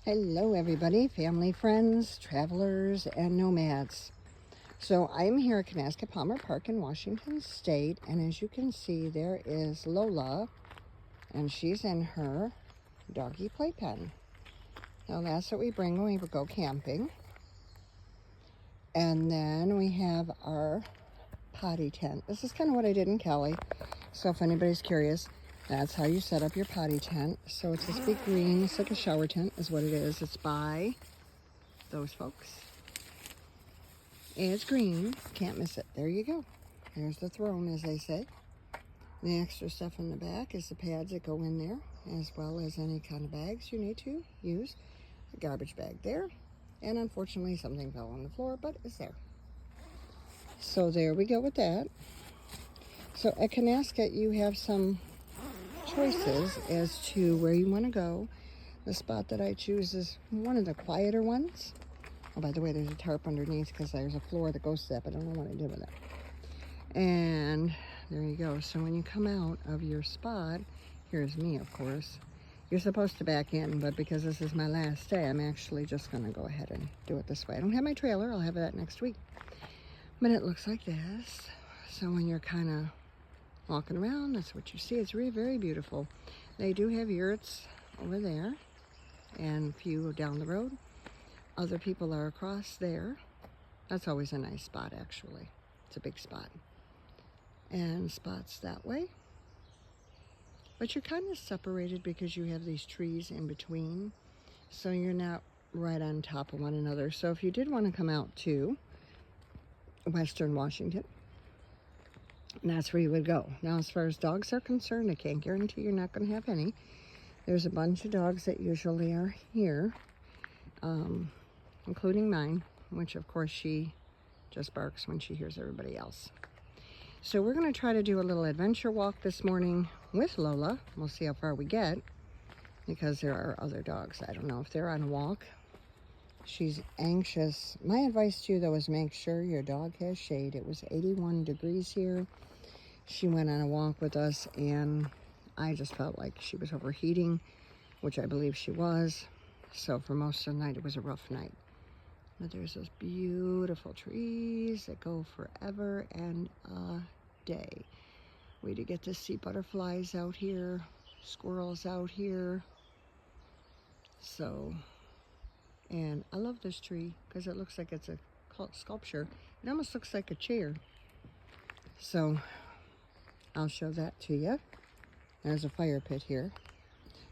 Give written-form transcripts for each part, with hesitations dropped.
Hello everybody, family, friends, travelers, and nomads. So I'm here at Kanaska Palmer Park in Washington State, and as you can see, there is Lola, and she's in her doggy playpen. Now that's what we bring when we go camping. And then we have our potty tent. This is kind of what I did in Cali. So if anybody's curious, that's how you set up your potty tent. So it's this big green, it's like a shower tent is what it is. It's by those folks. It's green, can't miss it. There you go. There's the throne, as they say. The extra stuff in the back is the pads that go in there, as well as any kind of bags you need to use. A garbage bag there, and unfortunately something fell on the floor, but it's there. So there we go with that. So at Kanaska, you have some choices as to where you want to go. The spot that I choose is one of the quieter ones. Oh, by the way, there's a tarp underneath because there's a floor that goes to that, but I don't know what I did with it. And there you go. So when you come out of your spot, here's me, of course. You're supposed to back in, but because this is my last day, I'm actually just going to go ahead and do it this way. I don't have my trailer. I'll have that next week. But it looks like this. So when you're kind of walking around, that's what you see. It's really very beautiful. They do have yurts over there and a few down the road. Other people are across there. That's always a nice spot, actually. It's a big spot. And spots that way. But you're kind of separated because you have these trees in between. So you're not right on top of one another. So if you did want to come out to Western Washington, that's where you would go. Now, as far as dogs are concerned, I can't guarantee you're not going to have any. There's a bunch of dogs that usually are here, including mine, which of course she just barks when she hears everybody else. So we're going to try to do a little adventure walk this morning with Lola. We'll see how far we get because there are other dogs. I don't know if they're on a walk. She's anxious. My advice to you, though, is make sure your dog has shade. It was 81 degrees here. She went on a walk with us, and I just felt like she was overheating, which I believe she was. So for most of the night, it was a rough night. But there's those beautiful trees that go forever and a day. We did get to see butterflies out here, squirrels out here. So, and I love this tree because it looks like it's a sculpture. It almost looks like a chair. So I'll show that to you. There's a fire pit here.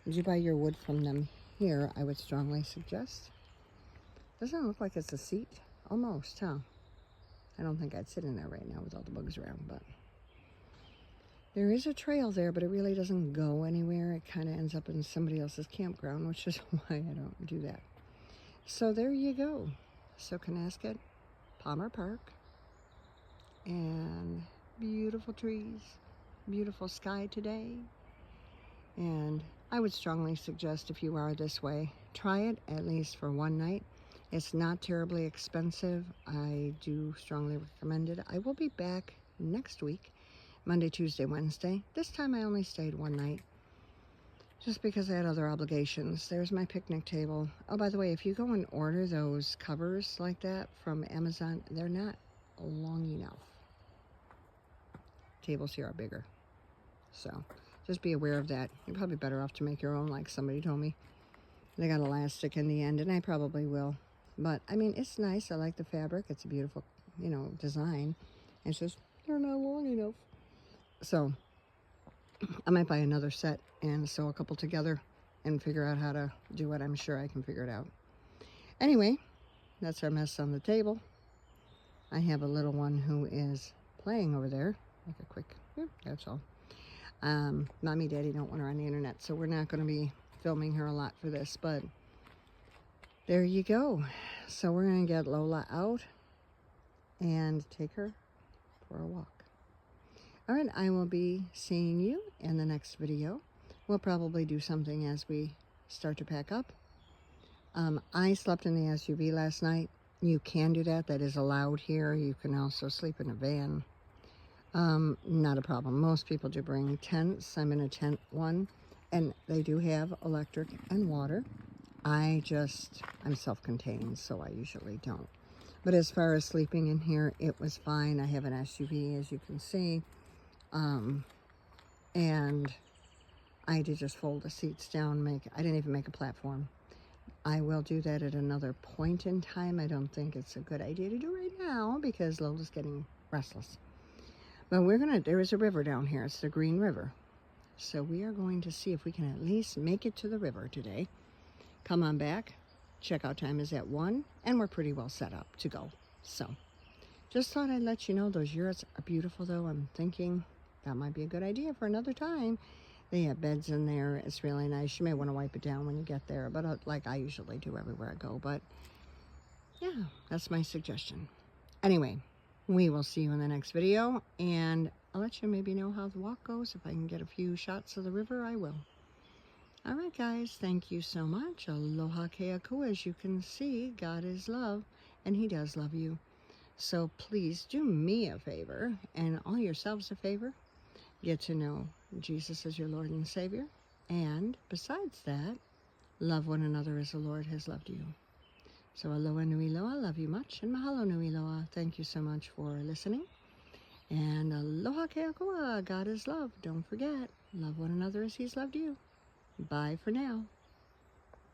Did you buy your wood from them here? I would strongly suggest. Doesn't look like it's a seat. Almost, huh? I don't think I'd sit in there right now with all the bugs around, but there is a trail there, but it really doesn't go anywhere. It kind of ends up in somebody else's campground, which is why I don't do that. So there you go. So Kanasket, Palmer Park, and beautiful trees, beautiful sky today. And I would strongly suggest if you are this way, try it at least for one night. It's not terribly expensive. I do strongly recommend it. I will be back next week, Monday, Tuesday, Wednesday. This time I only stayed one night just because I had other obligations. There's my picnic table. Oh, by the way, if you go and order those covers like that from Amazon, they're not long enough. Tables here are bigger. So just be aware of that. You're probably better off to make your own, like somebody told me. They got elastic in the end, and I probably will. But, I mean, it's nice. I like the fabric. It's a beautiful, design. It's just, they're not long enough. So, I might buy another set and sew a couple together and figure out how to do it. I'm sure I can figure it out. Anyway, that's our mess on the table. I have a little one who is playing over there. Like a quick, that's all. Mommy, Daddy don't want her on the internet, so we're not going to be filming her a lot for this, but there you go. So we're going to get Lola out and take her for a walk. All right, I will be seeing you in the next video. We'll probably do something as we start to pack up. I slept in the SUV last night. You can do that. That is allowed here. You can also sleep in a van. Not a problem. Most people do bring tents. I'm in a tent one, and they do have electric and water. I'm self-contained, so I usually don't. But as far as sleeping in here, it was fine. I have an SUV, as you can see. And I had to just fold the seats down, I didn't even make a platform. I will do that at another point in time. I don't think it's a good idea to do right now because Lola's getting restless. But there is a river down here. It's the Green River. So we are going to see if we can at least make it to the river today. Come on back. Checkout time is at 1, and we're pretty well set up to go. So just thought I'd let you know those yurts are beautiful, though. I'm thinking that might be a good idea for another time. They have beds in there. It's really nice. You may want to wipe it down when you get there, but like I usually do everywhere I go. But yeah, that's my suggestion. Anyway, we will see you in the next video, and I'll let you maybe know how the walk goes. If I can get a few shots of the river, I will. All right, guys, thank you so much. Aloha keakua. As you can see, God is love, and He does love you. So please do me a favor, and all yourselves a favor. Get to know Jesus as your Lord and Savior. And besides that, love one another as the Lord has loved you. So aloha nui loa, love you much, and mahalo nui loa. Thank you so much for listening. And aloha keakua, God is love. Don't forget, love one another as He's loved you. Bye for now.